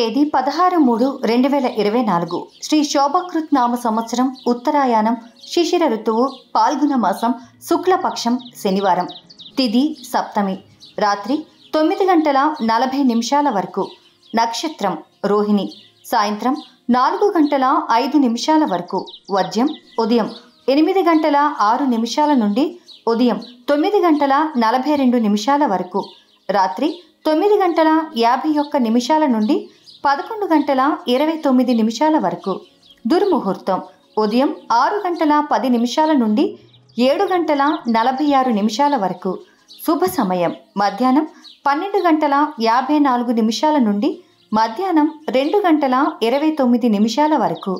తేదీ 16/3/2024 శ్రీ శోభకృత్ నామ సంవత్సరం ఉత్తరాయణం శిశిర ఋతువు పాల్గొన మాసం శుక్లపక్షం శనివారం తిథి సప్తమి రాత్రి 9:40 వరకు నక్షత్రం రోహిణి సాయంత్రం 4:05 వరకు వర్జ్యం ఉదయం 8:06 నుండి ఉదయం 9:42 వరకు రాత్రి 9:51 నుండి 11:29 వరకు దుర్ముహూర్తం ఉదయం 6:10 నుండి 7:46 వరకు శుభ సమయం మధ్యాహ్నం 12:54 నుండి మధ్యాహ్నం 2:29 వరకు